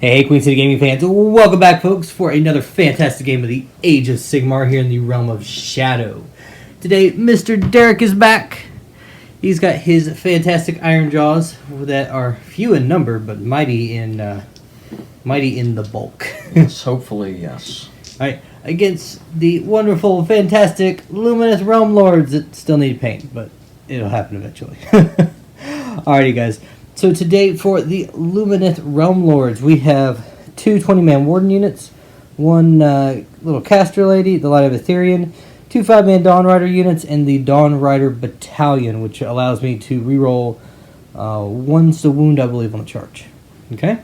Hey, Queen City Gaming fans, welcome back, folks, for another fantastic game of the Age of Sigmar here in the Realm of Shadow. Today, Mr. Derek is back. He's got his fantastic Ironjawz that are few in number, but mighty in the bulk. Yes, hopefully, yes. All right, against the wonderful, fantastic Lumineth Realm-Lords that still need paint, but it'll happen eventually. Alrighty, guys. So today for the Lumineth Realm-Lords, we have two 20-man Warden units, one little caster lady, the Light of Ethereum, two 5-man Dawn Rider units, and the Dawn Rider Battalion, which allows me to reroll once a wound, I believe, on the charge. Okay?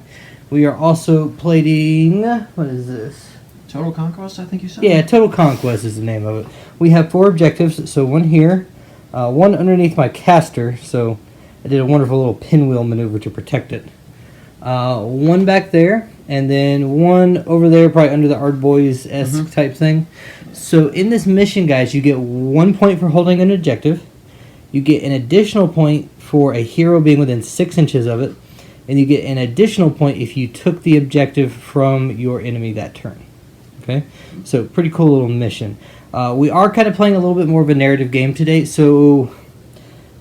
We are also plating... what is this? Total Conquest, I think you said? Yeah, Total Conquest is the name of it. We have 4 objectives, so one here, one underneath my caster, so I did a wonderful little pinwheel maneuver to protect it. One back there, and then one over there, probably under the Ardboys-esque type thing. So in this mission, guys, you get 1 point for holding an objective. You get an additional point for a hero being within 6 inches of it. And you get an additional point if you took the objective from your enemy that turn. Okay? So pretty cool little mission. We are kind of playing a little bit more of a narrative game today, so...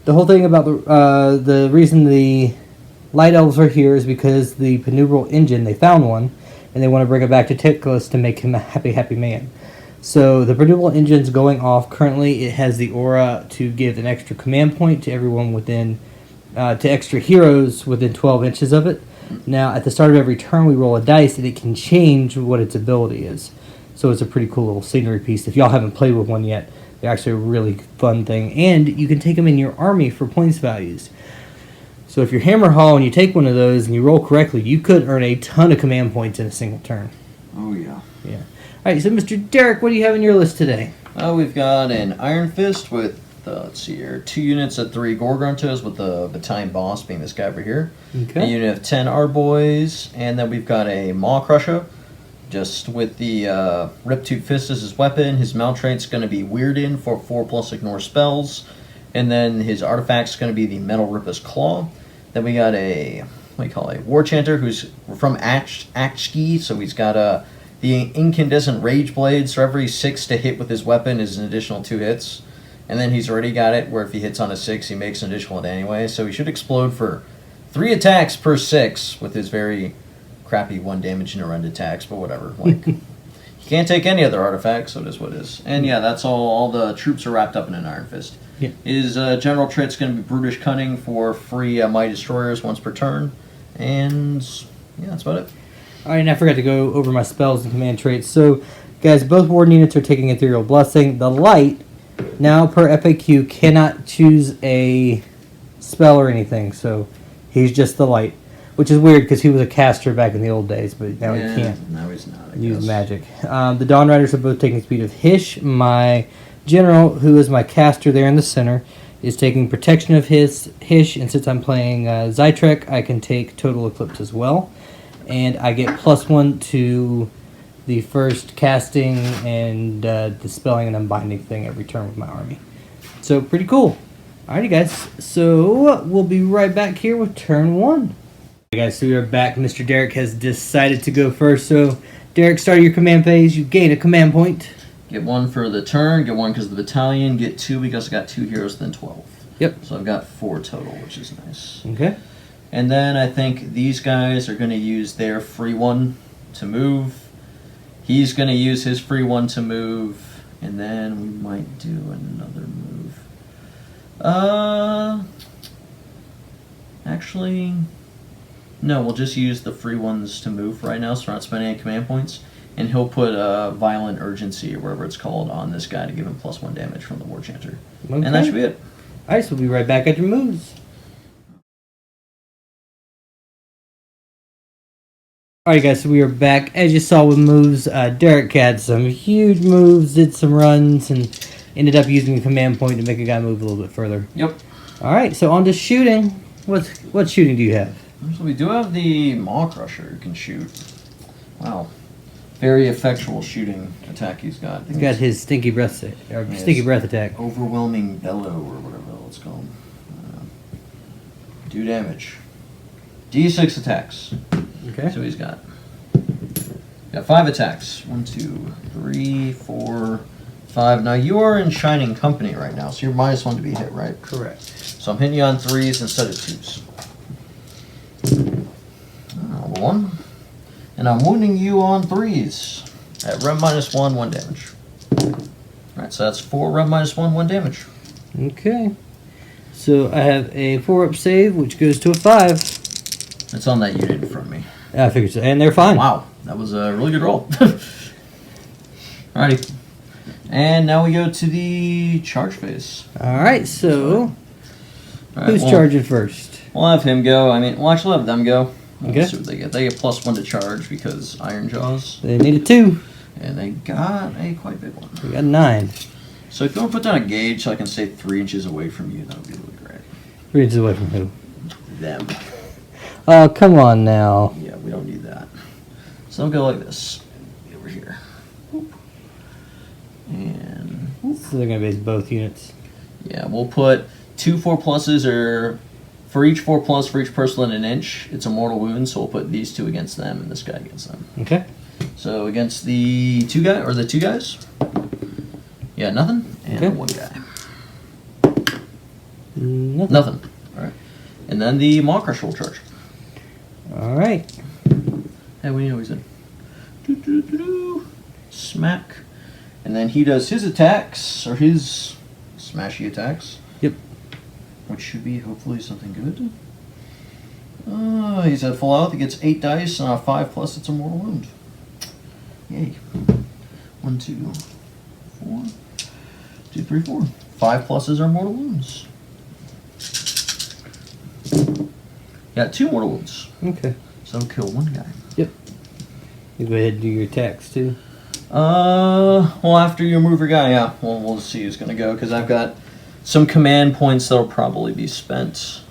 the whole thing about the reason the Light Elves are here is because the Penubral engine, they found one, and they want to bring it back to Titkless to make him a happy, happy man. So the Penubral engine's going off. Currently, it has the aura to give an extra command point to everyone within, to extra heroes within 12 inches of it. Now, at the start of every turn, we roll a dice, and it can change what its ability is. So it's a pretty cool little scenery piece. If y'all haven't played with one yet, they're actually a really fun thing. And you can take them in your army for points values. So if you're Hammer Hall and you take one of those and you roll correctly, you could earn a ton of command points in a single turn. Oh, yeah. Yeah. Alright, so Mr. Derek, what do you have on your list today? We've got an Iron Fist with, let's see here, 2 units of 3 Gorgontos with the Battalion Boss being this guy over here. Okay. A unit of 10 Ardboys, and then we've got a Maw Crusher. Just with the Riptube Fist as his weapon, his mount trait's going to be Weirdin for 4+ ignore spells, and then his artifact's going to be the Metal Ripper's Claw. Then we got a, what do you call it, War Chanter who's from Achki, so he's got the Incandescent Rage Blade, so every 6 to hit with his weapon is an additional 2 hits. And then he's already got it where if he hits on a 6, he makes an additional hit anyway, so he should explode for 3 attacks per 6 with his very... crappy 1 damage in a rend attacks, but whatever. Like, he can't take any other artifacts, so it is what it is. And yeah, that's all the troops are wrapped up in an Iron Fist. Yeah. His general trait's going to be Brutish Cunning for free Mighty Destroyers once per turn. And yeah, that's about it. Alright, and I forgot to go over my spells and command traits. So, guys, both Warden units are taking Ethereal Blessing. The Light, now per FAQ, cannot choose a spell or anything, so he's just the Light. Which is weird because he was a caster back in the old days, but now he can't. Now he's not. Use magic. The Dawn Riders are both taking Speed of Hish. My general, who is my caster there in the center, is taking Protection of Hish, and since I'm playing Zytrek, I can take Total Eclipse as well. And I get +1 to the first casting and dispelling and unbinding thing every turn with my army. So, pretty cool. Alrighty, guys. So, we'll be right back here with turn 1. Hey guys, so we are back. Mr. Derek has decided to go first. So, Derek, start your command phase. You gain a command point. Get 1 for the turn, get 1 because of the battalion, get 2 because I got 2 heroes, then 12. Yep. So I've got 4 total, which is nice. Okay. And then I think these guys are going to use their free 1 to move. He's going to use his free 1 to move. And then we might do another move. Actually... no, we'll just use the free ones to move right now, so we're not spending any command points. And he'll put Violent Urgency, or whatever it's called, on this guy to give him +1 damage from the War Chanter. Okay. And that should be it. Alright, so we'll be right back at your moves. Alright guys, so we are back. As you saw with moves, Derek had some huge moves, did some runs, and ended up using a command point to make a guy move a little bit further. Yep. Alright, so on to shooting. What shooting do you have? So we do have the Maw Crusher who can shoot. Wow. Very effectual shooting attack he's got. He's got his Stinky Breath attack. Overwhelming Bellow, or whatever it's called. Do damage. D6 attacks. Okay. So he's got 5 attacks. 1, 2, 3, 4, 5. Now you are in Shining Company right now, so you're -1 to be hit, right? Correct. So I'm hitting you on 3s instead of 2s. Number 1. And I'm wounding you on 3s. At rem -1, 1 damage. Alright, so that's 4 rem -1, 1 damage. Okay. So I have a 4-up save, which goes to a 5. It's on that unit in front of me. I figured so. And they're fine. Wow, that was a really good roll. Alrighty. And now we go to the charge phase. Alright, so Alright, who's well, charging first? We'll have him go. I mean, we'll actually have them go. Okay. See what they get. They get +1 to charge because Ironjawz. They need a 2. And they got a quite big one. We got 9. So if you want to put down a gauge so I can stay 3 inches away from you, that would be really great. 3 inches away from who? Them. Oh, come on now. Yeah, we don't need that. So I'll go like this. Over here. Whoop. And So they're going to base both units. yeah, we'll put 2 4+s, or for each 4+ for each person in an inch, it's a mortal wound, so we'll put these 2 against them and this guy against them. Okay. So against the 2 guys? Yeah, nothing. And Okay. 1 guy. Nothing. Nothing. Alright. And then the Maw Crusher will charge. Alright. Hey, what do you know he's in? Doo-doo-doo-doo. Smack. And then he does his attacks, or his smashy attacks. Yep. Which should be hopefully something good. He's at full health. He gets 8 dice, and on a 5+, it's a mortal wound. Yay. 1, 2, 4. 2, 3, 4. 5+ are mortal wounds. Got 2 mortal wounds. Okay. So kill 1 guy. Yep. You go ahead and do your attacks too. Well, after you move your guy, yeah. Well, we'll see who's going to go, because I've got some command points that'll probably be spent.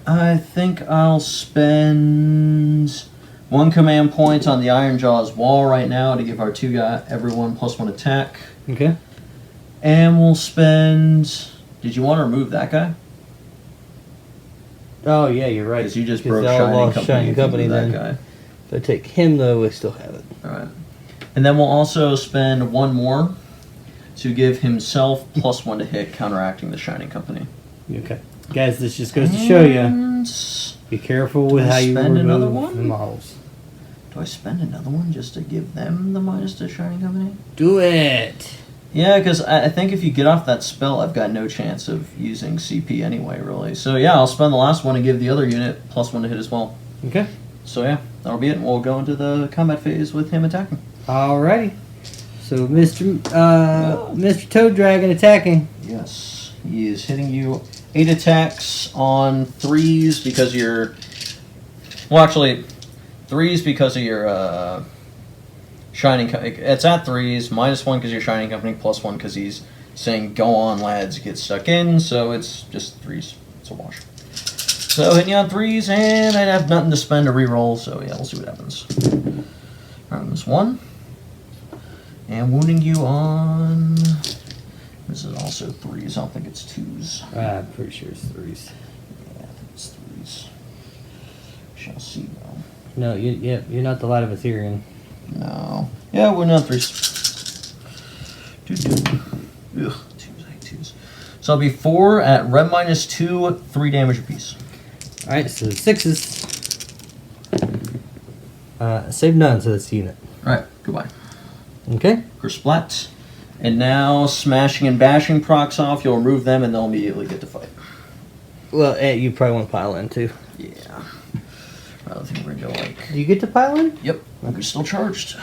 I think I'll spend 1 command point on the Ironjawz wall right now to give our 2 everyone +1 attack. Okay. And we'll spend... Did you want to remove that guy? Oh, yeah, you're right. Because you just 'Cause broke they all Shining lost Company. Shining if you Company move then. that guy. If I take him, though, I still have it. Alright. And then we'll also spend 1 more to give himself +1 to hit, counteracting the Shining Company. Okay. Guys, this just goes to show you. And Be careful with Do I how you spend another remove one? the models. do I spend another one just to give them the minus to Shining Company? Do it! Yeah, because I think if you get off that spell, I've got no chance of using CP anyway, really. So yeah, I'll spend the last one and give the other unit +1 to hit as well. Okay. So yeah, that'll be it. We'll go into the combat phase with him attacking. Alrighty. So, Mr. Toad Dragon attacking. Yes, he is hitting you 8 attacks on 3s because you're... Well, actually, 3s because of your Shining... It's at 3s, -1 because you're Shining Company, +1 because he's saying, go on, lads, get stuck in, so it's just 3s. It's a wash. So, hitting you on 3s, and I'd have nothing to spend to reroll, so yeah, we'll see what happens. Alright, this 1. And wounding you on... This is also 3s. I don't think it's 2s. I'm pretty sure it's 3s. Yeah, I think it's 3s. Shall see, though. No, you're not the Light of Ethereum. No. Yeah, we're not 3s. 2. Ugh, 2s. I hate 2s. So it'll be 4 at rem -2, 3 damage apiece. Alright, so 6s. Save none, so that's the unit. Alright, goodbye. Okay. Kersplat. And now, smashing and bashing procs off, you'll remove them and they'll immediately get to fight. Well, you probably want to pile in too. Yeah. I don't think we're going to go like... Do you get to pile in? Yep, we're still charged.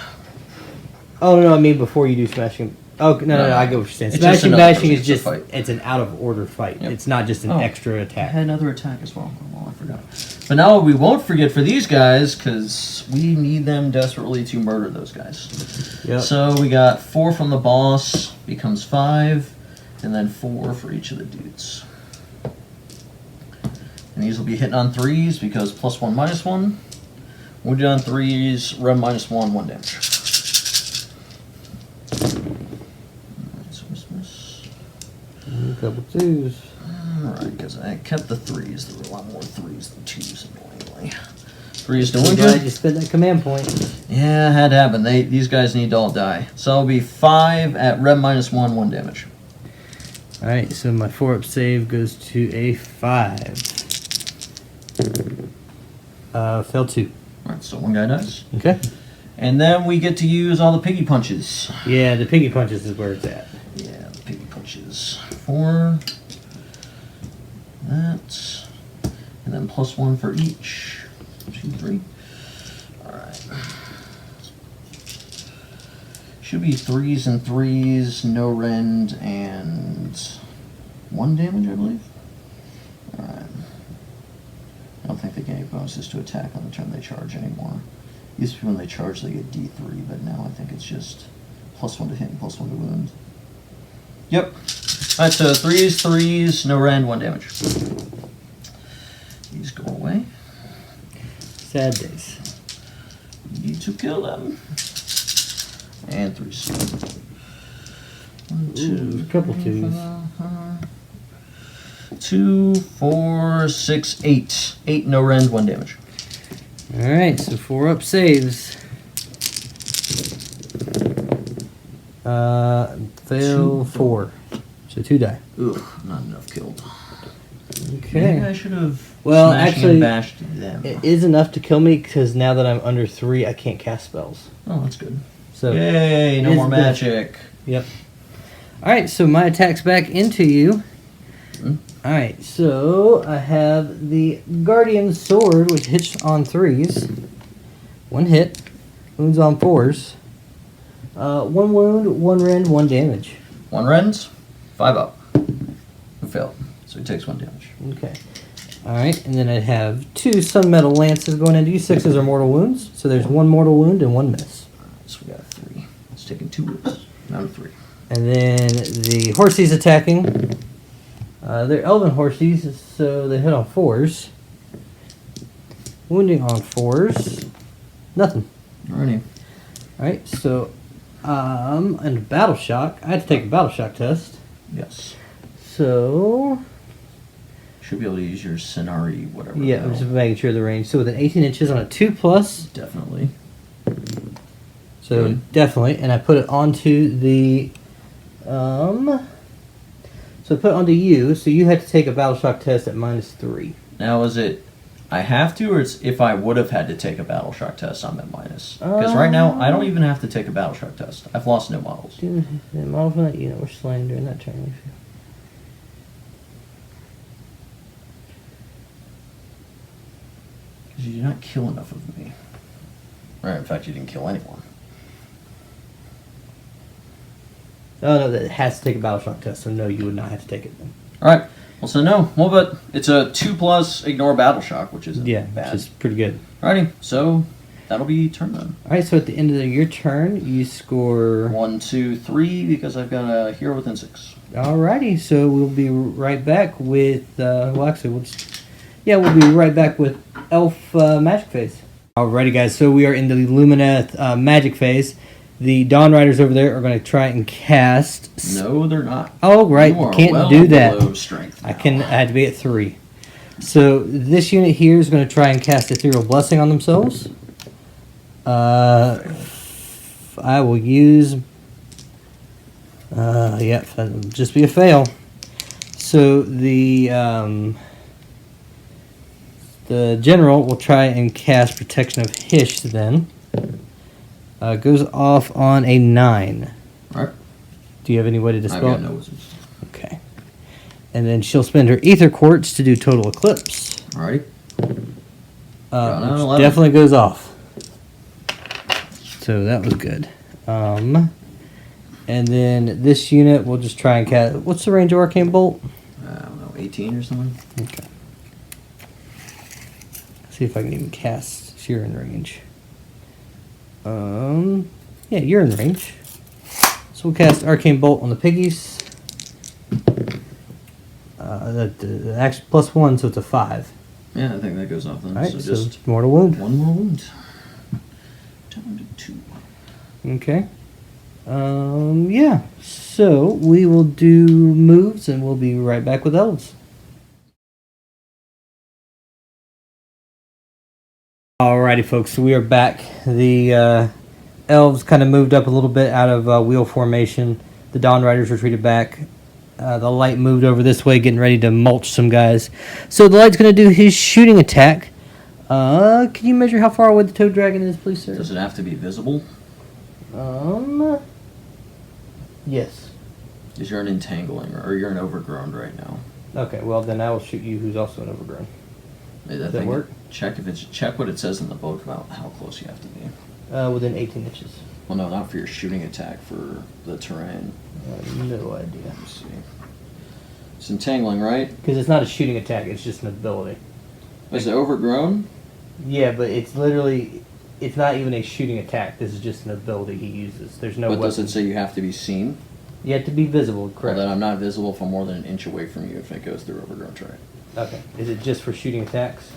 Oh, no, I mean before you do smashing. Oh, no, I get what you're saying. It's just Smashing, another bashing is person just, to fight. it's an out of order fight. Yep. It's not just an extra I attack. had another attack as well. Oh, I forgot. But now we won't forget for these guys, because we need them desperately to murder those guys. Yep. So we got 4 from the boss, becomes 5, and then 4 for each of the dudes. And these will be hitting on 3s, because +1, -1. Wounded on 3s, rem -1, 1 damage. A couple 2s. Alright, because I kept the 3s. There were a lot more 3s than 2s, annoyingly. 3s to I'm wound glad you. you spent that command point. Yeah, it had to happen. These guys need to all die. So it'll be 5 at red -1, 1 damage. Alright, so my 4-up save goes to a 5. Failed 2. Alright, so 1 guy dies. Okay. And then we get to use all the piggy punches. Yeah, the piggy punches is where it's at. Yeah, the piggy punches. 4. That. And then +1 for each. 2, 3. Alright. Should be 3s and 3s, no rend, and 1 damage, I believe. Alright. I don't think they get any bonuses to attack on the turn they charge anymore. Used to be when they charge they get D3, but now I think it's just +1 to hit and +1 to wound. Yep. Alright, so 3s, 3s, no rend, 1 damage. These go away. Sad days. You need to kill them. And 3s. 1, 2, Ooh, a couple 2s. 2, 4, 6, 8. 8 no rend, 1 damage. Alright, so 4-up saves. Fail 4. So 2 die. Ugh, not enough killed. Okay. Maybe I should have Well, smashed actually, and bashed them. It is enough to kill me because now that I'm under 3, I can't cast spells. Oh, that's good. So Yay, no is more good. magic. Yep. Alright, so my attack's back into you. Hmm? Alright, so I have the Guardian Sword, which hits on 3s. 1 hit. Wounds on 4s. 1 wound, 1 rend, 1 damage. 1 rends, 5 up. Who failed? So he takes 1 damage. Okay. Alright, and then I have 2 Sun Metal Lances going into you. 6s are mortal wounds. So there's 1 mortal wound and 1 miss. So we got 3. It's taking 2 wounds. Down to 3. And then the Horsies attacking. They're Elven Horsies, so they hit on 4s. Wounding on 4s. Nothing. Alrighty. Alright, so and Battle Shock. I had to take a Battle Shock test. Yes. So Should be able to use your Scenari, whatever. yeah, the I'm just hell. making sure the range. So with an 18 inches on a 2+, Definitely. so Good. definitely, and I put it onto the so I put it onto you, so you had to take a Battle Shock test at -3. Now, is it I have to, or it's if I would have had to take a Battle Shock test, I'm at minus? Because right now, I don't even have to take a Battle Shock test. I've lost no models. The model from that unit were slain during that turn. Because you did not kill enough of me. Or, in fact, you didn't kill anyone. Oh no, that has to take a Battle Shock test, so no, you would not have to take it then. Alright. Well, so no. Well, but it's a 2+ ignore Battle Shock, which isn't Yeah, bad. which is pretty good. Alrighty. So, that'll be turn then. Alright, so at the end of your turn, you score... 1, 2, 3, because I've got a hero within 6. Alrighty, so we'll be right back with... well, actually, we'll be right back with Elf Magic Phase. Alrighty, guys, so we are in the Lumineth Magic Phase. The Dawn Riders over there are going to try and cast... No, they're not. Oh, right, You are can't well do that. below strength I now. had to be at 3. So this unit here is going to try and cast Ethereal Blessing on themselves. I will use... yeah, that'll just be a fail. So the general will try and cast Protection of Hish then. Goes off on a 9. Alright. Do you have any way to I've dispel got it? no wizards. Okay. And then she'll spend her Ether Quartz to do Total Eclipse. Alrighty. Got an Which 11. definitely goes off. So that was good. And then this unit will just try and cast... What's the range of Arcane Bolt? I don't know, 18 or something? Okay. See if I can even cast... You're in range. Yeah, you're in range. So we'll cast Arcane Bolt on the piggies. The action +1, so it's a 5. Yeah, I think that goes off then. Alright, so so just mortal wound. 1 more wound. Down to 2. Okay. Yeah. So we will do moves and we'll be right back with elves. Alrighty, folks, so we are back. The Elves kind of moved up a little bit out of wheel formation. The Dawn Riders retreated back. The Light moved over this way, getting ready to mulch some guys. So the Light's going to do his shooting attack. Can you measure how far away the Toad Dragon is, please, sir? Does it have to be visible? Yes. Because you're an entangling, or you're an overgrown right now. Okay, well, then I will shoot you, who's also an overgrown. Does that work? Check what it says in the book about how close you have to be. Within 18 inches. Well, no, not for your shooting attack, for the terrain. No idea. Let me see. It's entangling, right? Because it's not a shooting attack, it's just an ability. Is it overgrown? Yeah, but it's literally, it's not even a shooting attack. This is just an ability he uses. There's no But weapon. does it say you have to be seen? You have to be visible, correct? Well, then I'm not visible if I'm more than an inch away from you if it goes through overgrown terrain. Okay. Is it just for shooting attacks?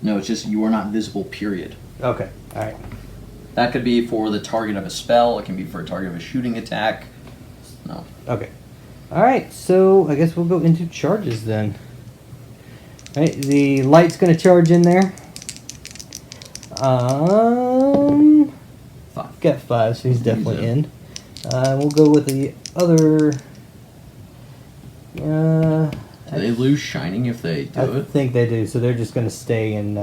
No, it's just you are not visible, period. Okay. All right. That could be for the target of a spell. It can be for a target of a shooting attack. No. Okay. All right. So I guess we'll go into charges then. All right. The Light's going to charge in there. 5. Got 5, so he's definitely in. We'll go with the other. Do they lose shining if they do I it? think they do. So they're just going to stay in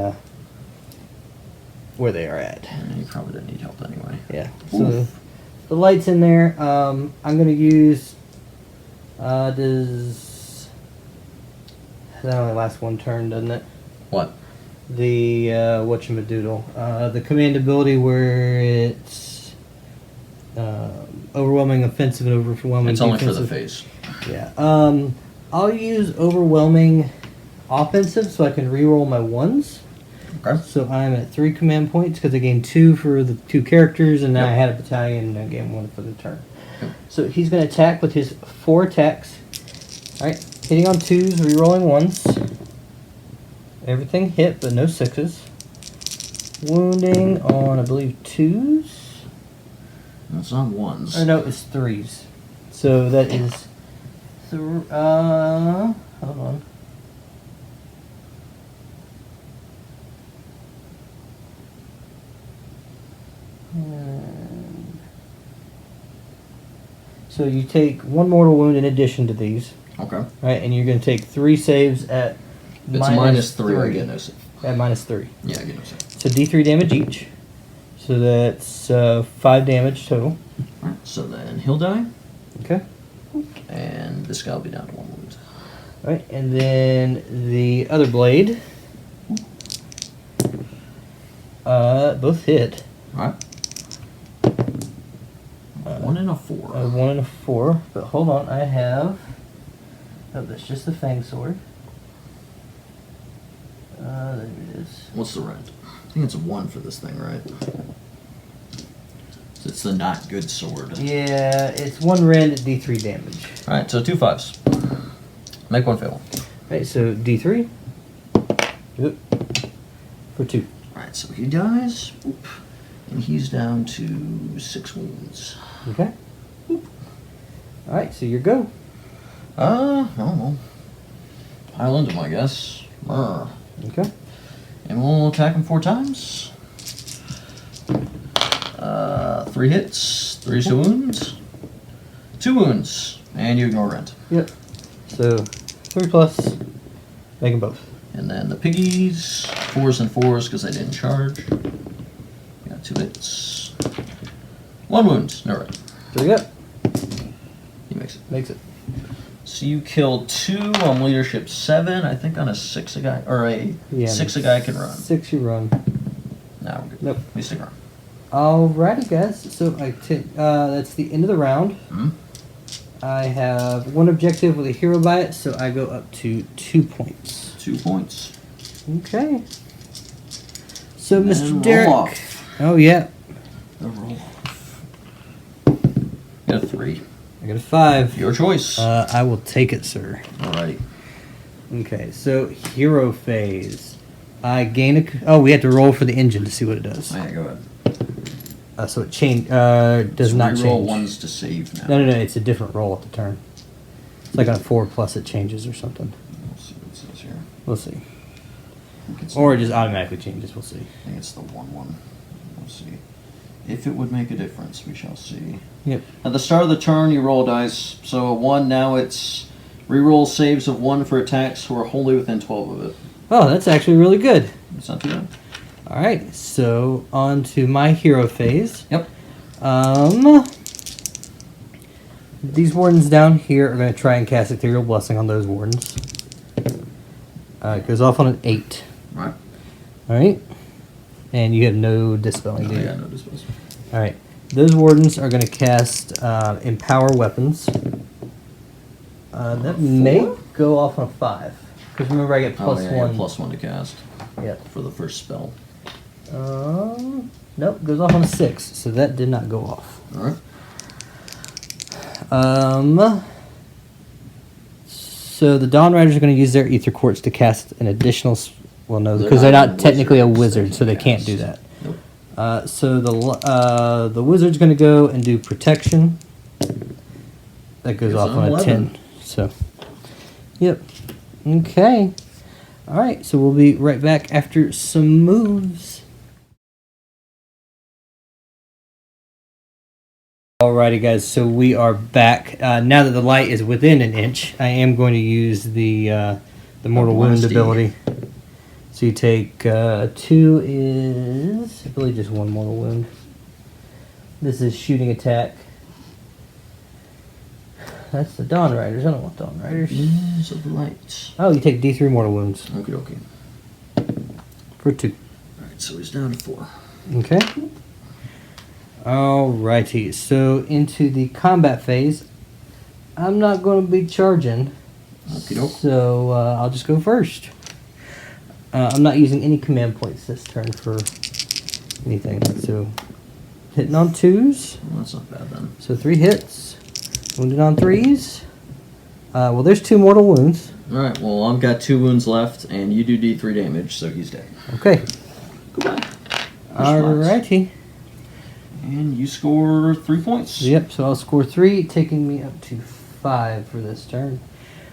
where they are at. You probably don't need help anyway. Yeah. So the Light's in there. I'm going to use. Does that only lasts one turn, doesn't it? What? The whatchamadoodle. The command ability where it's overwhelming offensive and overwhelming It's only for defensive. the phase. Yeah. I'll use overwhelming offensive so I can reroll my ones. Okay. So I'm at 3 command points because I gained 2 for the 2 characters, and now I had a battalion and I gained 1 for the turn. Yep. So he's going to attack with his 4 attacks. Alright, hitting on 2s, rerolling 1s. Everything hit, but no 6s. Wounding on, I believe, 2s. It's not 1s. Or no, it's 3s. So that is... hold on. So you take 1 mortal wound in addition to these, Okay. right? And you're going to take 3 saves at If it's minus 3, I get no save. At -3. Yeah, I get no save. So D3 damage each. So that's 5 damage total. Alright, so then he'll die, Okay. and this guy will be down to 1 wound. All right, and then the other blade. Both hit. Alright. 1 and a 4. 1 and a 4. But hold on, I have. Oh, that's just the Fang Sword. There it is. What's the rent? I think it's a 1 for this thing, right? So it's the not good sword. Yeah, it's 1 rend at D3 damage. Alright, so 2 5s. Make 1 fail. Right, so D3. Yep. For 2. Alright, so he dies. Oop. And he's down to 6 wounds. Okay. Alright, so you're go. I don't know. Pile into him, I guess. Brr. Okay. And we'll attack him 4 times. 3 hits, 3 wounds, 2 wounds, and you ignore rent. Yep. So 3 plus, make them both. And then the piggies, 4s and 4s because I didn't charge. Got 2 hits, 1 wound, no rent. So yep, He makes it. makes it. So you killed 2 on leadership 7. I think on a 6 a guy, or a 6 a guy can run. 6 you run. No, we're good. Nope. We stick around. Alrighty, guys. So I take. That's the end of the round. Hmm? I have 1 objective with a hero by it, so I go up to 2 points. 2 points. Okay. So, And Mr. roll Derek. off. Oh yeah. The roll off. Got a 3. I got a 5. Your choice. I will take it, sir. Alrighty. Okay. So hero phase. I gain a. Oh, we have to roll for the engine to see what it does. Alright, go ahead. So it does So not reroll change. 1s to save now. No, it's a different roll at the turn. It's like on a 4 plus it changes or something. Let's see what it says here. We'll see. Or it just automatically changes, we'll see. I think it's the 1/1. We'll see. If it would make a difference, we shall see. Yep. At the start of the turn, you roll a dice. So a 1, now it's reroll saves of 1 for attacks who are wholly within 12 of it. Oh, that's actually really good. It's not too bad. Alright, so on to my hero phase. Yep. These wardens down here are going to try and cast Ethereal Blessing on those wardens. It goes off on an 8. Right. Alright. And you have no dispelling, do you? Yeah, no dispels. Alright. Those wardens are going to cast Empower Weapons. That may go off on a 5. Because remember, I get plus 1. +1 to cast. Yep. For the first spell. Nope, goes off on a 6. So that did not go off. Alright. So the Dawn Riders are going to use their Ether Quartz to cast an additional... Well, no, They're because they're not not technically a wizards, wizard, so they can't cast. do that. Nope. So the Wizard's going to go and do Protection. That goes It's off on on a 11. 10. So, yep. Okay. All right, so we'll be right back after some moves. Alrighty, guys. So we are back. Now that the light is within an inch, I am going to use the Mortal Wound Honesty. ability. So you take 2 is I believe just 1 Mortal Wound. This is shooting attack. That's the Dawn Riders. I don't want Dawn Riders. Winds of the Light. Oh, you take D3 Mortal Wounds Okie dokie. for 2. Alright, so he's down to 4. Okay. Alrighty, so into the combat phase. I'm not going to be charging, Okey-doke. so I'll just go first. I'm not using any command points this turn for anything, so hitting on 2s. Well, that's not bad then. So 3 hits, wounded on 3s. Well, there's 2 mortal wounds. Alright, well, I've got 2 wounds left, and you do D3 damage, so he's dead. Okay. Goodbye. Alrighty. And you score 3 points. Yep, so I'll score 3, taking me up to 5 for this turn.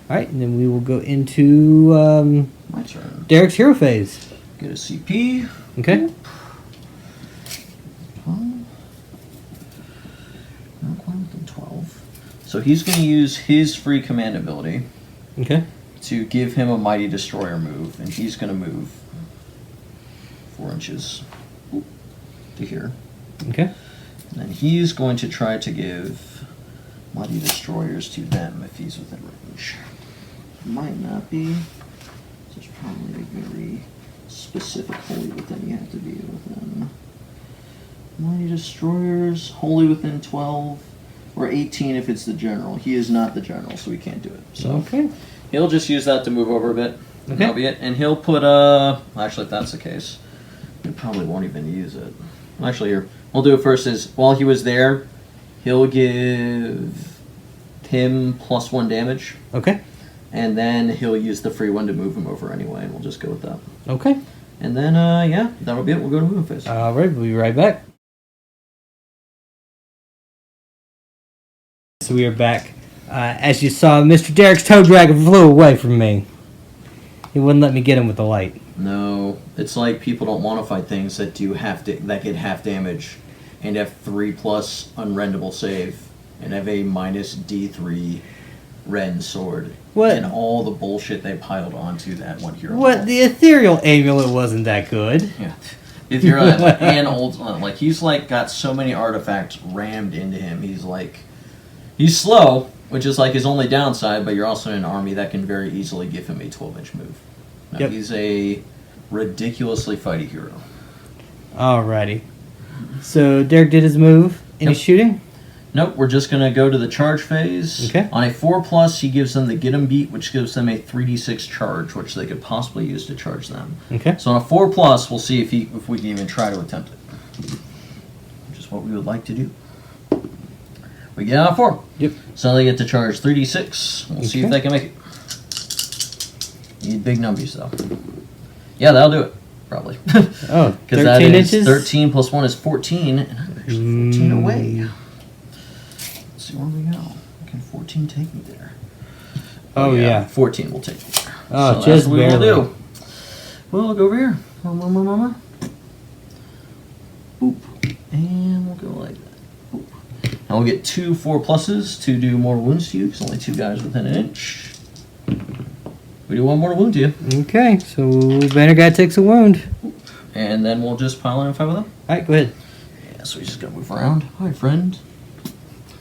Alright, and then we will go into My turn. Derek's hero phase. Get a CP. Okay. Not quite within 12. So he's going to use his free command ability Okay. to give him a Mighty Destroyer move, and he's going to move 4 inches to here. Okay. And then he's going to try to give Mighty Destroyers to them if he's within range. Might not be. There's probably a very specific wholly within you have to be within. Mighty Destroyers, wholly within 12, or 18 if it's the general. He is not the general, so he can't do it. So Okay. he'll just use that to move over a bit. Okay. That'll be it. And he'll put, actually, if that's the case, he probably won't even use it. Actually, here, we'll do it first is, while he was there, he'll give him +1 damage. Okay. And then he'll use the free one to move him over anyway, and we'll just go with that. Okay. And then, yeah, that'll be it. We'll go to moving phase. Alright, we'll be right back. So we are back. As you saw, Mr. Derek's toe dragon flew away from me. He wouldn't let me get him with the light. No, it's like people don't want to fight things that do that get half damage, and have 3+ unrendable save, and have a -D3 Ren sword. What? And all the bullshit they piled onto that one hero. What? The ethereal amulet wasn't that good. Yeah. If you're and old, like he's like got so many artifacts rammed into him. He's slow, which is like his only downside. But you're also in an army that can very easily give him a 12-inch move. No, Yep. He's a ridiculously fighty hero. Alrighty. So Derek did his move. Any Yep. shooting? Nope, we're just going to go to the charge phase. Okay. On a 4+, he gives them the Get 'em Beat, which gives them a 3d6 charge, which they could possibly use to charge them. Okay. So on a 4+, we'll see if we can even try to attempt it. Which is what we would like to do. We get out of 4. Yep. So they get to charge 3d6. We'll see if Okay. they can make it. Need big numbers, though. Yeah, that'll do it. Probably. Oh, 'Cause 13 that is inches? 13 plus 1 is 14, and there's 14 away. Mm. Let's see where we go. Can 14 take me there? Oh, yeah. 14 will take me there. Oh, so just that's what we barely. will do. Well, I'll go over here. Boop. And we'll go like that. Boop. And we'll get 2 4+s to do more wounds to you, because only 2 guys within an inch. We do 1 more wound to you. Okay, so banner guy takes a wound. And then we'll just pile in and fight with them. Alright, go ahead. Yeah, so we just gotta move around. Hi, friend.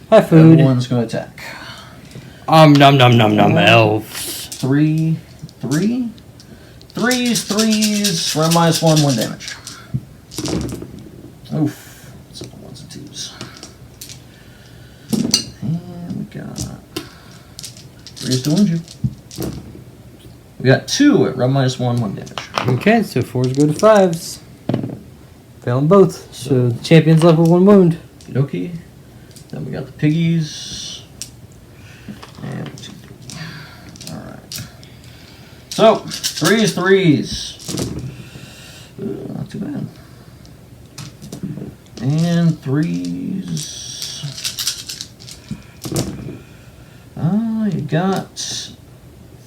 Hi, food. Everyone's gonna attack. Nom nom nom nom, elves. 3, 3. 3s, 3s. Run -1, 1 damage. Oof. It's all 1s and 2s. And we got 3s to wound you. We got 2 at run -1, 1 damage. Okay, so 4s go to 5s. Failing both. So the champion's left with 1 wound. Okie. Then we got the piggies. And 1, 2, 3. Alright. So, 3s, 3s. Not too bad. And 3s. You got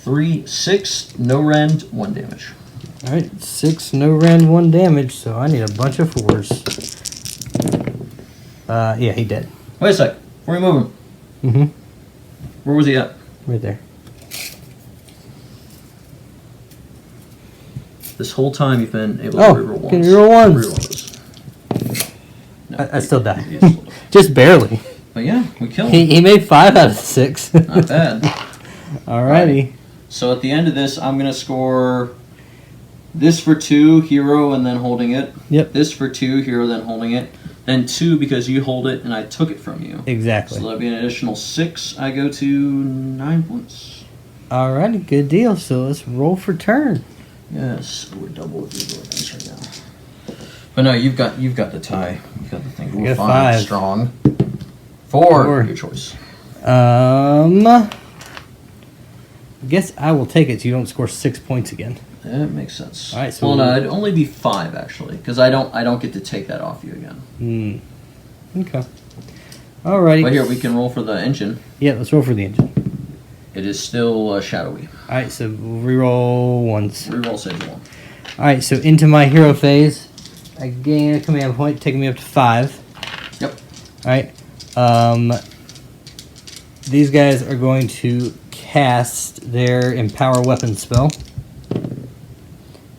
3, 6, no rend, 1 damage. Alright, 6, no rend, 1 damage, so I need a bunch of 4s. Yeah, he dead. Wait a sec. Before we move him. Mm-hmm. Where was he at? Right there. This whole time you've been able to reroll ones. Can reroll ones. Reroll those. No, I still die. he still dies. Just barely. But yeah, we killed him. He made 5 out of 6. Not bad. Alrighty. So at the end of this, I'm going to score this for 2, hero, and then holding it. Yep. This for 2, hero, then holding it. Then 2 because you hold it and I took it from you. Exactly. So that'll be an additional 6. I go to 9 points. Alrighty, good deal. So let's roll for turn. Yes, we're double with your dice right now. But no, you've got the tie. You've got the thing. I We're got fine. 5. Strong. 4. Your choice. I guess I will take it so you don't score 6 points again. That makes sense. All right, so well, no, it'd only be 5 actually, because I don't get to take that off you again. Okay. Alrighty. But here we can roll for the engine. Yeah, let's roll for the engine. It is still shadowy. Alright, so we'll reroll once. Reroll save 1. Alright, so into my hero phase, I gain a command point, taking me up to 5. Yep. Alright. These guys are going to cast their Empower Weapon spell.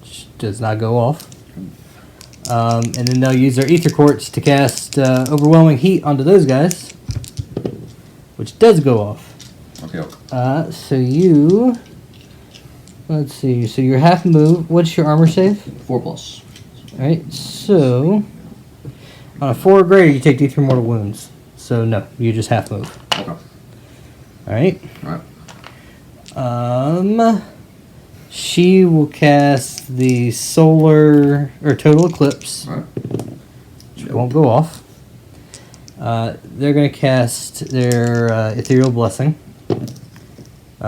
Which does not go off. And then they'll use their Ether Quartz to cast Overwhelming Heat onto those guys. Which does go off. Okay. So you... Let's see. So you're half move. What's your armor save? 4+. Alright, so... On a 4 or greater, you take D3 mortal wounds. So no, you just half move. Okay. Alright. Alright. She will cast the solar or total eclipse, Alright. which won't go off. They're going to cast their ethereal blessing,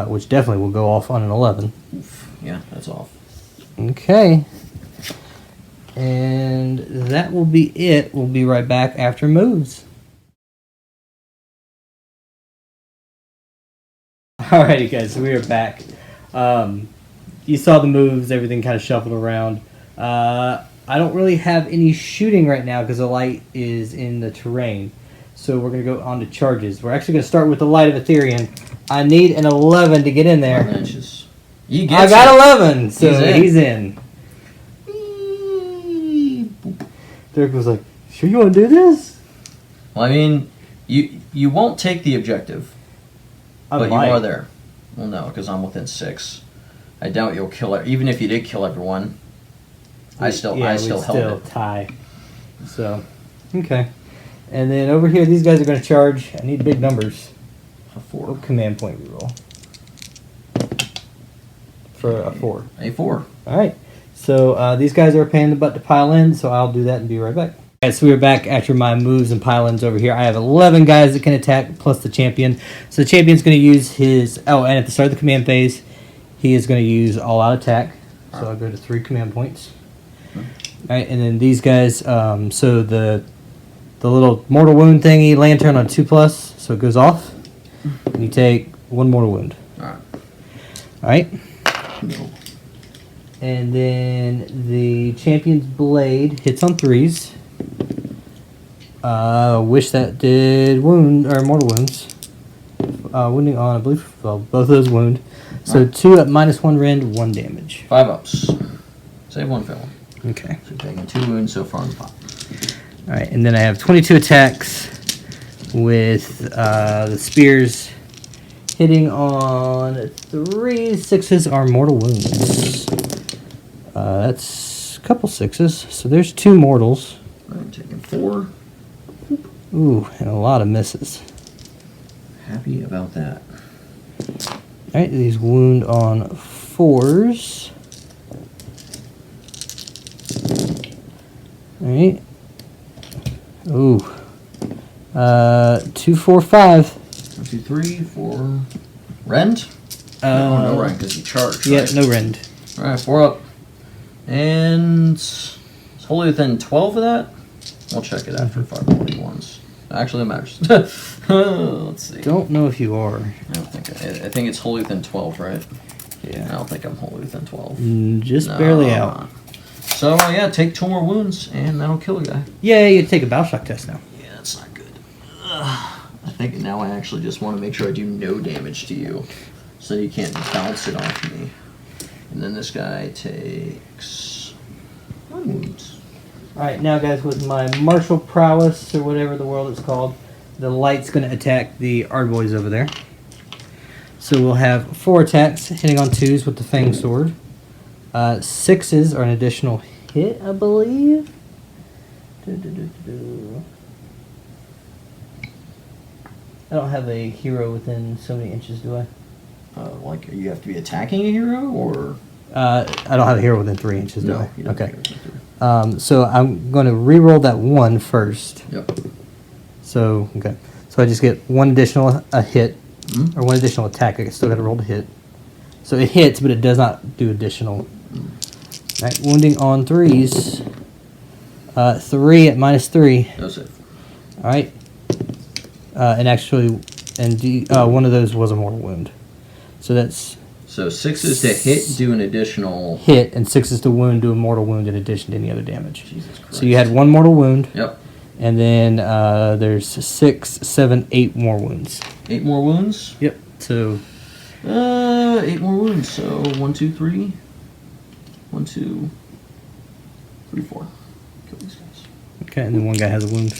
which definitely will go off on an 11. Oof. Yeah, that's off. Okay. And that will be it. We'll be right back after moves. Alrighty guys, so we are back. You saw the moves, everything kind of shuffled around. I don't really have any shooting right now because the light is in the terrain. So we're going to go on to charges. We're actually going to start with the light of Etherean. I need an 11 to get in there. 11 inches. You I got 11, so he's in. Derek was like, sure you want to do this? Well, I mean, you won't take the objective. But you are there. Well, no, because I'm within 6. I doubt you'll kill it. Even if you did kill everyone, I still held it. Tie. So, okay. And then over here, these guys are going to charge. I need big numbers. A 4. Oh, command point reroll. For a 4. A 4. All right. So these guys are a pain in the butt to pile in, so I'll do that and be right back. Alright, so we're back after my moves and pile-ins over here. I have 11 guys that can attack, plus the champion. So the champion's going to use his... Oh, and at the start of the command phase, he is going to use all-out attack. So I'll go to 3 command points. Alright, and then these guys... so the little mortal wound thingy, lantern on 2+, so it goes off. And you take 1 mortal wound. Alright. Alright. No. And then the Champion's Blade hits on 3s. Wish that did wound or mortal wounds. Wounding on, I believe, well, both of those wound. So Right. 2 at -1 rend, 1 damage. 5 ups. Save 1 fail. Okay. So you're taking 2 wounds so far in the pot. All right, and then I have 22 attacks with the spears hitting on 3 6s are mortal wounds. That's a couple 6s, so there's 2 mortals. Right, taking 4. Ooh, and a lot of misses. Happy about that. All right, these wound on 4s. All right. Ooh. 2, 4, 5. 1, 2, 3, 4. Rend? No rend because you charged. Yeah, right? no rend. Alright, 4 up. And it's wholly within 12 of that? We'll check it after 5 quality ones. Actually, it matters. Let's see. Don't know if you are. I don't think I think it's wholly within 12, right? I Yeah. don't think I'm wholly within 12. Just No. barely out. So, yeah, take 2 more wounds, and that'll kill a guy. Yeah, you take a battle shock test now. Yeah, that's not good. I think now I actually just want to make sure I do no damage to you, so you can't bounce it off me. And then this guy takes 1 wound. Alright, now guys, with my martial prowess, or whatever the world is called, the light's going to attack the Ardboys over there. So we'll have 4 attacks, hitting on 2s with the Fang Sword. 6s are an additional hit, I believe. I don't have a hero within so many inches, do I? Like, you have to be attacking a hero, or? I don't have a hero within 3 inches, do I? You don't Okay. care. So I'm going to re-roll that 1 first. Yep. So, okay. So I just get 1 additional hit, Mhm. or 1 additional attack. I still got to roll to hit. So it hits, but it does not do additional. Right, wounding on 3s. 3 at -3. No save. All right. And actually, one of those was a mortal wound. So that's So 6s to hit, do an additional. hit, and 6s to wound, do a mortal wound in addition to any other damage. Jesus Christ. So you had 1 mortal wound. Yep. And then there's 6, 7, 8 more wounds. 8 more wounds. Yep. So 8 more wounds. So 1, 2, 3. 1, 2, 3, 4. Kill these guys. okay, and then 1 guy has a wound.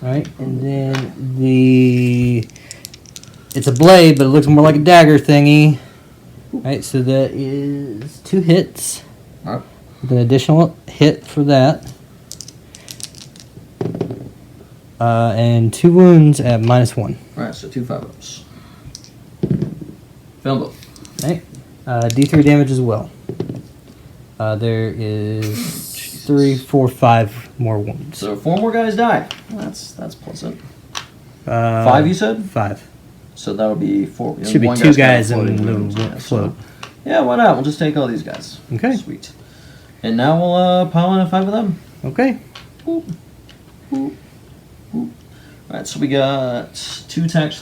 All right, and then it's a blade, but it looks more like a dagger thingy. All right, so that is 2 hits All right. with an additional hit for that. And 2 wounds at -1. All right. So 2 5-ups. Fail both. Right. D3 damage as well. There is 3, 4, 5 more wounds. So 4 more guys die. That's pleasant. 5, 5, you said? 5. So that'll be 4. Should be 1 2 guy's got guys in floating the wounds, yeah, float. so- yeah, why not? We'll just take all these guys. Okay. Sweet. And now we'll pile in a 5 of them. Okay. Boop. Boop. Boop. All right. So we got 2 attacks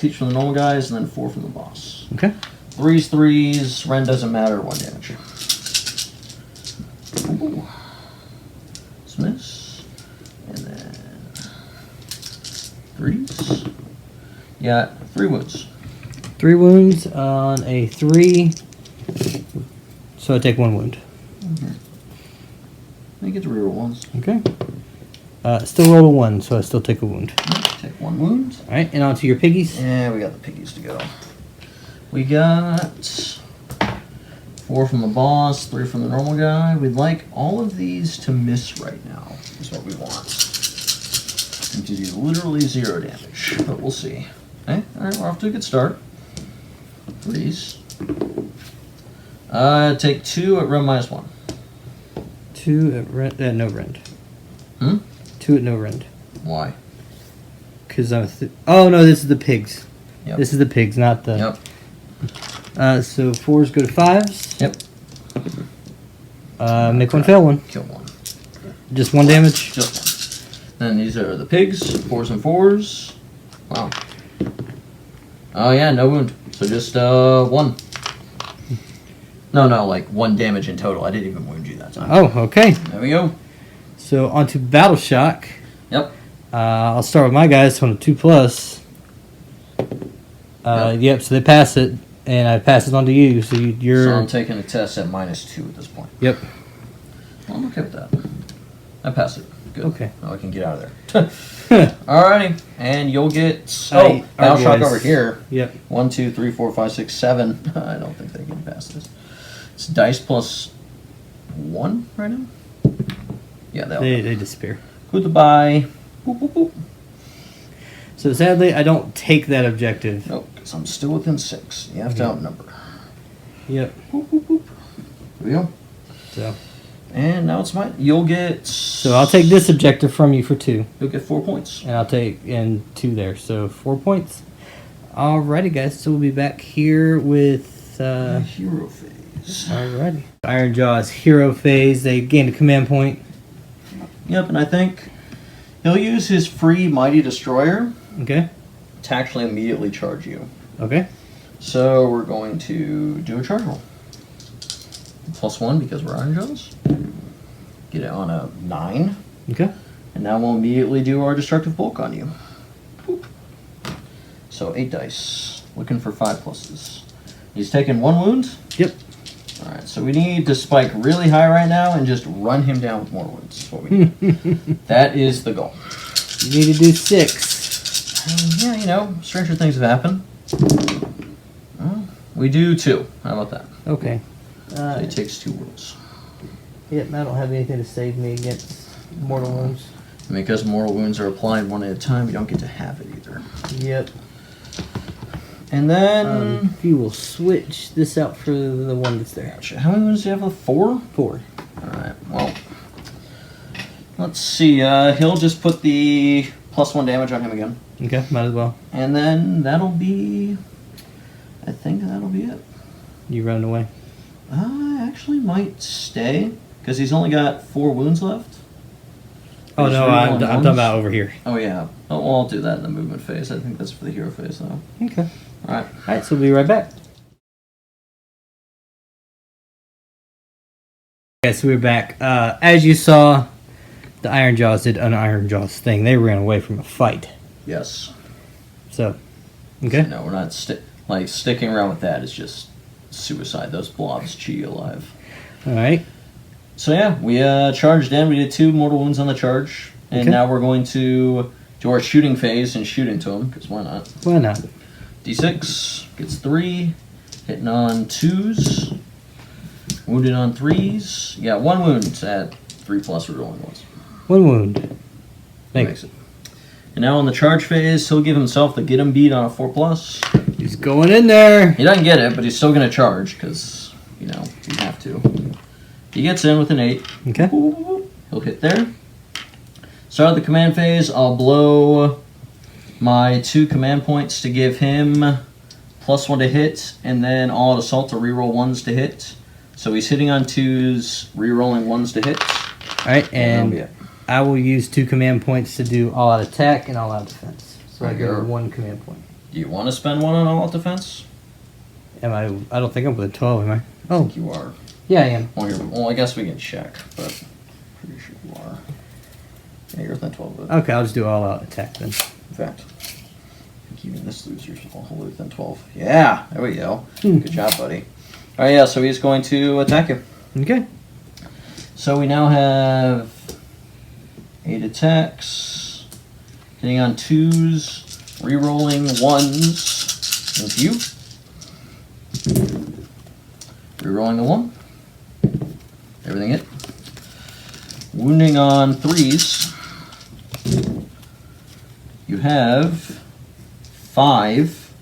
each from the normal guys, and then 4 from the boss. Okay. 3s. Rend doesn't matter. 1 damage. Ooh. Dismiss. And then 3s. Yeah, 3 wounds. 3 wounds on a 3. So I take 1 wound. I get to reroll ones. Okay. Still roll a 1, so I still take a wound. Take 1 wound. All right, and on to your piggies. And we got the piggies to go. We got 4 from the boss, 3 from the normal guy. We'd like all of these to miss right now, is what we want. And to do literally 0 damage, but we'll see. Okay, alright, we're off to a good start. 3s. Take 2 at rend -1. 2 at rend, no rend. 2 at no rend. Why? Because oh no, this is the pigs. Yep. This is the pigs, not the. Yep. So 4s go to 5s. Yep. Make 1 fail 1. Kill 1. Just 1 damage. Just 1. Then these are the pigs, 4s and 4s. Wow. Oh yeah, no wound. So just 1. No, like 1 damage in total. I didn't even wound you that time. Oh, okay. There we go. So on to Battle Shock. Yep. I'll start with my guys on a 2+. Yep. So they pass it, and I pass it on to you. So you're. So I'm taking a test at -2 at this point. Yep. Well, I'm okay with that. I pass it. Good. Okay. Now I can get out of there. Alrighty, and you'll get Battle Shock over here. Yep. 1, 2, 3, 4, 5, 6, 7. I don't think they can pass this. It's dice +1 right now. Yeah, They disappear. Goodbye. Boop, boop, boop. So sadly, I don't take that objective. Nope, because I'm still within 6. You have to outnumber. Yep. Boop, boop, boop. Here we go. So. And now it's mine. You'll get. So I'll take this objective from you for 2. You'll get 4 points. And I'll take 2 there, so 4 points. Alrighty, guys. So we'll be back here with Hero phase. Alrighty. Ironjawz hero phase. They gained a command point. Yep, and I think he'll use his free Mighty Destroyer Okay. to actually immediately charge you. Okay. So we're going to do a charge roll. +1 because we're Ironjawz. Get it on a 9. Okay. And now we'll immediately do our Destructive Bulk on you. Boop. So 8 dice. Looking for 5 pluses. He's taking 1 wound. Yep. Alright, so we need to spike really high right now and just run him down with more wounds. That's what we need. That is the goal. You need to do 6. Yeah, you know, stranger things have happened. Well, we do 2. How about that? Okay. So he takes 2 wounds. Yep, I don't have anything to save me against mortal wounds. And because mortal wounds are applied 1 at a time, you don't get to have it either. Yep. And then... you will switch this out for the one that's there. Gotcha. How many wounds do you have left? 4? 4. Alright, well... Let's see, he'll just put the +1 damage on him again. Okay, might as well. And then that'll be... I think that'll be it. You run away. I actually might stay, because he's only got 4 wounds left. Oh no, I'm talking about over here. Oh yeah. Oh, well, I'll do that in the movement phase. I think that's for the hero phase, though. Okay. Alright. Alright, so we'll be right back. Okay, so we're back. As you saw, the Ironjawz did an Ironjawz thing. They ran away from a fight. Yes. So, okay. No, we're not sticking around with that. It's just suicide. Those blobs chew you alive. Alright. So yeah, we charged in. We did 2 mortal wounds on the charge. And now we're going to do our shooting phase and shoot into him, because why not? Why not? D6 gets 3. Hitting on 2s. Wounded on 3s. You got 1 wound at 3+, rerolling ones. 1 wound. Makes it. And now on the charge phase, he'll give himself the get him beat on a 4+. He's going in there. He doesn't get it, but he's still going to charge, because, you know, you have to. He gets in with an 8. Okay. He'll hit there. Start the command phase. I'll blow my 2 command points to give him +1 to hit, and then all out assault to reroll 1s to hit. So he's hitting on 2s, rerolling 1s to hit. Alright, and I will use 2 command points to do all out attack and all out defense. So I get 1 command point. Do you want to spend 1 on all out defense? Am I don't think I'm with 12, am I? I think you are. Yeah, I am. Well, I guess we can check, but pretty sure you are. Yeah, you're within 12 of it. Okay, I'll just do all out attack then. In fact, I think even this loser's wholly within 12. Yeah, there we go. Good job, buddy. Alright, yeah, so he's going to attack you. Okay. So we now have 8 attacks. Hitting on 2s, re-rolling 1s with you. Re-rolling the 1. Everything hit. Wounding on 3s. You have 5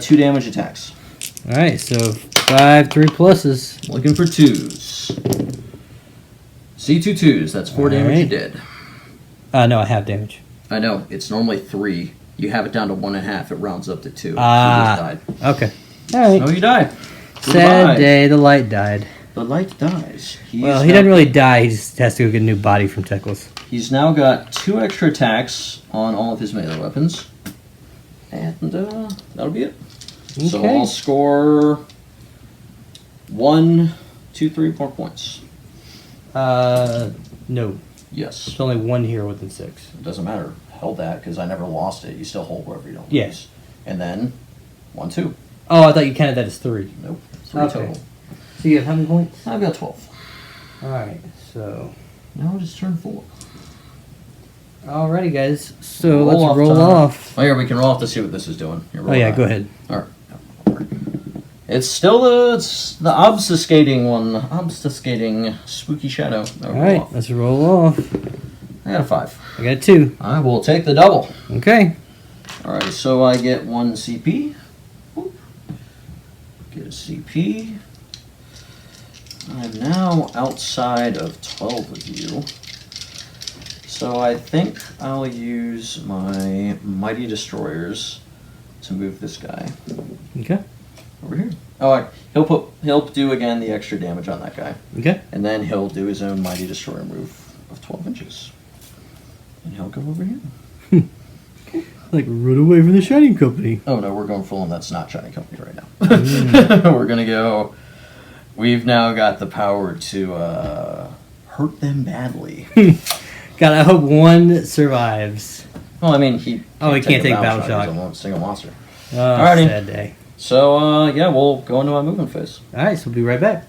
2 damage attacks. Alright, so 5 3+. Looking for 2s. See 2 2s. That's 4 damage you did. No, I have damage. I know. It's normally 3. You have it down to 1.5. It rounds up to 2. Ah. You just died. Okay. Alright. Oh, you died. Sad day, the light died. The light dies. He doesn't really die, he just has to go get a new body from Teklas. He's now got 2 extra attacks on all of his melee weapons. And that'll be it. Okay. So I'll score 1, 2, 3 more points. No. Yes. There's only one here within 6. It doesn't matter. Held that because I never lost it. You still hold wherever you don't Yes. lose. And then 1, 2. Oh, I thought you counted that as 3. Nope. 3 Okay. total. So you have how many points? I've got 12. Alright, so. Now it's turn 4. Alrighty, guys. So Roll let's off roll time. off. Oh, yeah, we can roll off to see what this is doing. Here, Oh, roll yeah, that. go ahead. All right. It's still the obfuscating one. Obfuscating spooky shadow. No, roll Alright, off. let's roll off. I got a 5. I got 2. I will take the double. Okay. Alright, so I get 1 CP. Whoop. Get a CP. I'm now outside of 12 of you. So I think I'll use my Mighty Destroyers to move this guy Okay. over here. Oh, he'll do again the extra damage on that guy. Okay. And then he'll do his own Mighty Destroyer move of 12 inches. And he'll go over here. Like, run away from the Shining Company. Oh no, we're going full on that's not Shining Company right now. We're gonna go. We've now got the power to hurt them badly. God, I hope one survives. Well, I mean, he can't take Battle He's Shock. a single monster. Oh, Alrighty. sad day. So, yeah, we'll go into our movement phase. Alright, so we'll be right back.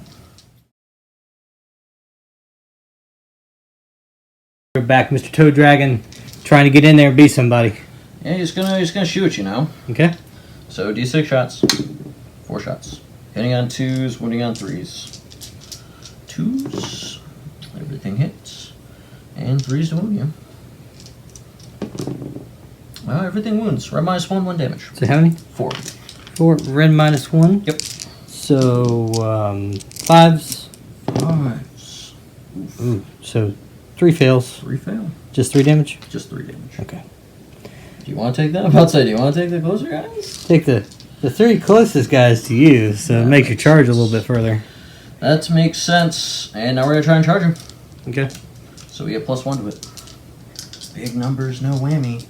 We're back, Mr. Toad Dragon, trying to get in there and beat somebody. Yeah, he's gonna shoot you now. Okay. So D6 shots, 4 shots. Hitting on 2s, wounding on 3s. 2s, everything hits, and 3s to wound you. Everything wounds. Red -1, 1 damage. So how many? 4. 4, red -1. Yep. So, 5s. 5s. Ooh, so 3 fails. 3 fail. Just 3 damage? Just 3 damage. Okay. Do you want to take that? I'm about to say, do you want to take the closer guys? Take the 3 closest guys to you, so it makes your charge a little bit further. That makes sense. And now we're going to try and charge him. Okay. So we get +1 to it. Big numbers, no whammy.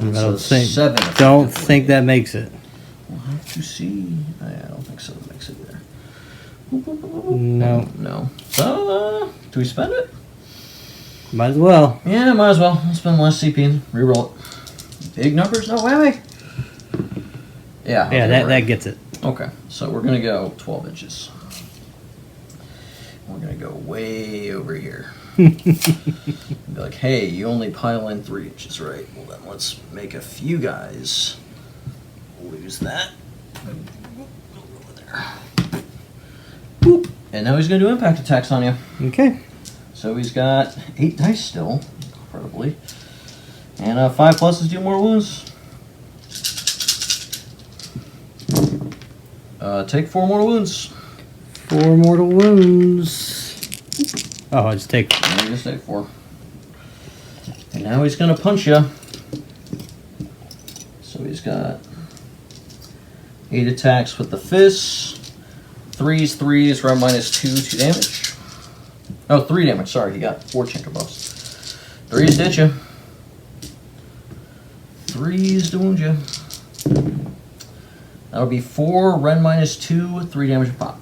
I don't think, 7. don't effectively. think that makes it. We'll have to see. I don't think so. That makes it there. No. No. So, do we spend it? Might as well. Yeah, might as well. We'll spend less CP and reroll it. Big numbers, no whammy. Yeah. Yeah, okay, that gets it. Okay, so we're going to go 12 inches. We're going to go way over here. Be like, hey, you only pile in 3 inches, right? Well, then let's make a few guys lose that. Over there. Boop. And now he's going to do impact attacks on you. Okay. So he's got 8 dice still, incredibly. And 5 pluses do more wounds. Take 4 mortal wounds. 4 mortal wounds. Oh, I just take. And you just take 4. And now he's going to punch you. So he's got 8 attacks with the fists. 3s, round -2 damage. Oh, 3 damage, sorry, he got 4 chinker buffs. 3s hit you. 3s to wound you. That'll be 4, Ren -2, 3 damage a pop.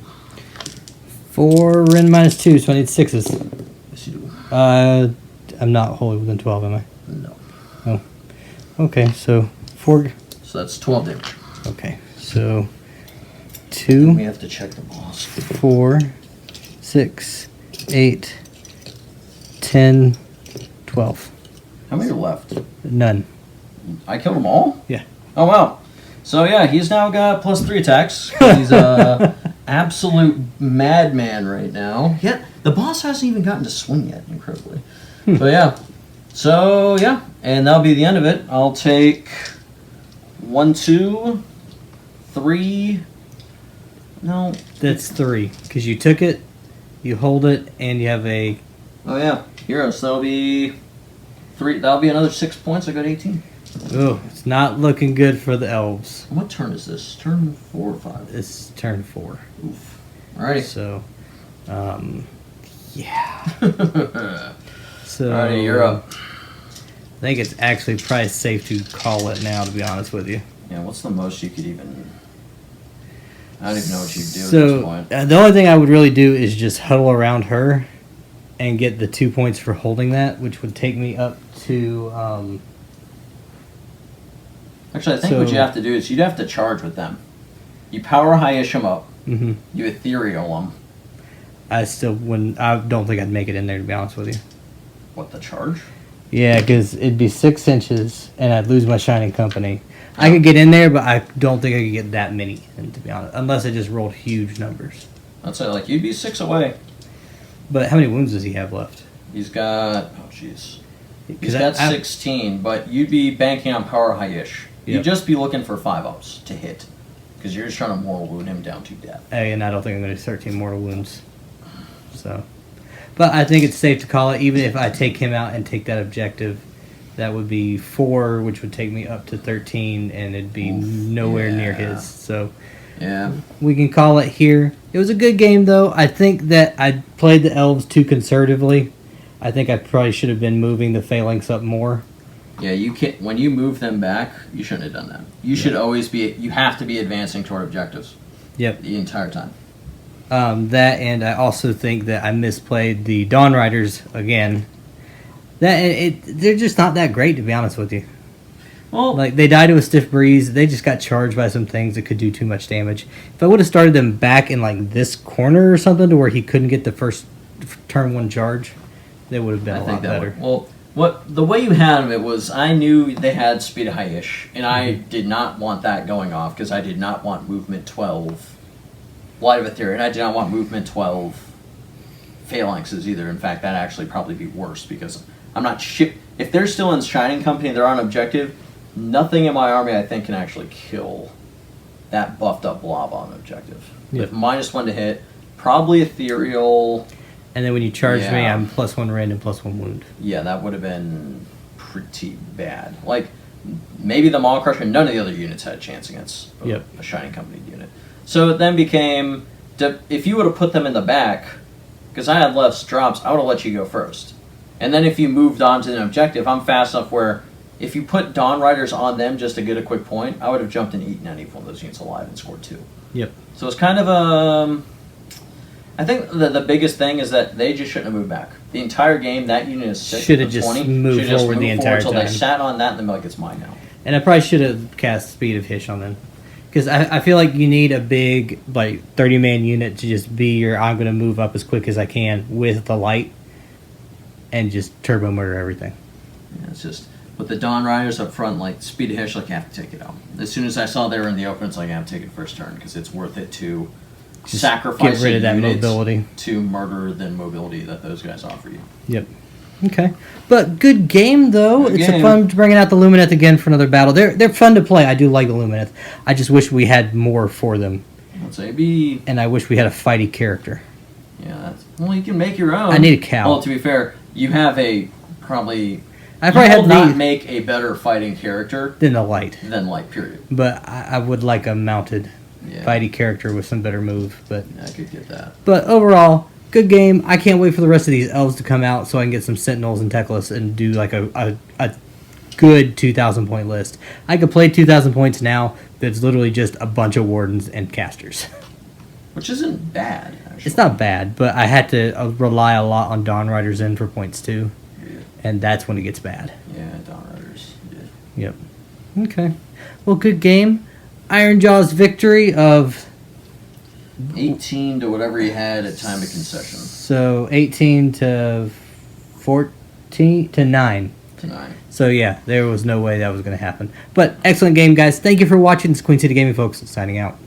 4 Ren -2, so I need 6s. Yes, you do. I'm not wholly within 12, am I? No. Oh. Okay, so 4. So that's 12 damage. Okay, so We 2, have to check the boss. 4, 6, 8, 10, 12. How many are left? None. I killed them all? Yeah. Oh, wow. So, yeah, he's now got +3 attacks. He's a absolute madman right now. Yet, the boss hasn't even gotten to swing yet, incredibly. So, yeah. So, yeah. And that'll be the end of it. I'll take 1, 2, 3. No. That's 3, because you took it, you hold it, and you have a. Oh, yeah. Heroes. That'll be 3. That'll be another 6 points. I got 18. Oh, it's not looking good for the elves. What turn is this? Turn 4 or 5? It's turn 4. Oof. Alrighty. So, yeah. So, Alrighty, you're up. I think it's actually probably safe to call it now, to be honest with you. Yeah, what's the most you could even... I don't even know what you do at this So point. the only thing I would really do is just huddle around her and get the 2 points for holding that, which would take me up to. Actually, I think what you have to do is you'd have to charge with them. You power high-ish them up. Mm-hmm. You ethereal them. I still wouldn't. I don't think I'd make it in there, to be honest with you. What, the charge? Yeah, because it'd be 6 inches, and I'd lose my Shining Company. I could get in there, but I don't think I could get that many, and to be honest, unless I just rolled huge numbers. I'd say, like, you'd be 6 away. But how many wounds does he have left? He's got, oh, jeez. He's 'Cause got 16, but you'd be banking on power high-ish. Yep. You'd just be looking for 5-ups to hit, because you're just trying to mortal wound him down to death. And I don't think I'm going to do 13 mortal wounds. So, but I think it's safe to call it, even if I take him out and take that objective, that would be 4, which would take me up to 13, and it'd be nowhere near his. So, yeah, we can call it here. It was a good game, though. I think that I played the Elves too conservatively. I think I probably should have been moving the Phalanx up more. Yeah, you can't. When you move them back, you shouldn't have done that. You should always be. You have to be advancing toward objectives. Yep. The entire time. That, and I also think that I misplayed the Dawn Riders again. They're just not that great, to be honest with you. Well, Like, they died to a stiff breeze. They just got charged by some things that could do too much damage. If I would have started them back in, like, this corner or something to where he couldn't get the first turn 1 charge, they would have been a lot better. The way you had them, it was, I knew they had speed high-ish, and I did not want that going off, because I did not want movement 12 Light of Ethereal, and I did not want movement 12 Phalanxes either. In fact, that'd actually probably be worse, because I'm not if they're still in Shining Company and they're on objective, nothing in my army, I think, can actually kill that buffed up blob on objective. Yep. With -1 to hit, probably ethereal. And then when you charge me, Yeah. I'm +1 rend and +1 wound. Yeah, that would have been pretty bad. Like, maybe the Maw Crusher, none of the other units had a chance against a Shining Company unit. So it then became, if you would have put them in the back, because I had less drops, I would have let you go first. And then if you moved on to an objective, I'm fast enough where if you put Dawn Riders on them just to get a quick point, I would have jumped and eaten any one of those units alive and scored 2. Yep. So it's kind of a... I think the biggest thing is that they just shouldn't have moved back. The entire game, that unit is 6 Should have to just 20. moved Should have forward the entire until time. they sat on that and then be like, it's mine now. And I probably should have cast Speed of Hish on them. Because I feel like you need a big, like, 30-man unit to just be your, I'm going to move up as quick as I can with the light and just turbo murder everything. Yeah, it's just, with the Dawn Riders up front, like, Speed of Hish, like, you have to take it out. As soon as I saw they were in the open, it's like, I have to take it first turn, because it's worth it to Just sacrifice get rid of that unit mobility to murder the mobility that those guys offer you. Yep. Okay. But good game, though. Good It's a game. fun bringing out the Lumineth again for another battle. They're fun to play. I do like the Lumineth. I just wish we had more for them. I'd say be... And I wish we had a fighty character. Yeah, that's, well, you can make your own. I need a cow. Well, to be fair, you have a probably... I probably you have will not the make a better fighting character than the light. than light, period. But I would like a mounted Yeah. fighty character with some better move. But I could get that. overall, good game. I can't wait for the rest of these elves to come out so I can get some Sentinels and Teclis and do like a good 2,000 point list. I could play 2,000 points now that's literally just a bunch of Wardens and Casters. Which isn't bad, actually. It's not bad, but I had to rely a lot on Dawn Riders in for points too. Yeah, And that's when it gets bad. yeah, Dawn Riders. Yeah. Yep. Okay. Well, good game. Ironjawz victory of 18 to whatever he had at time of concession. so 18 to 14 to 9. To 9. So yeah, there was no way that was going to happen. But excellent game, guys. Thank you for watching. It's Queen City Gaming, folks. Signing out.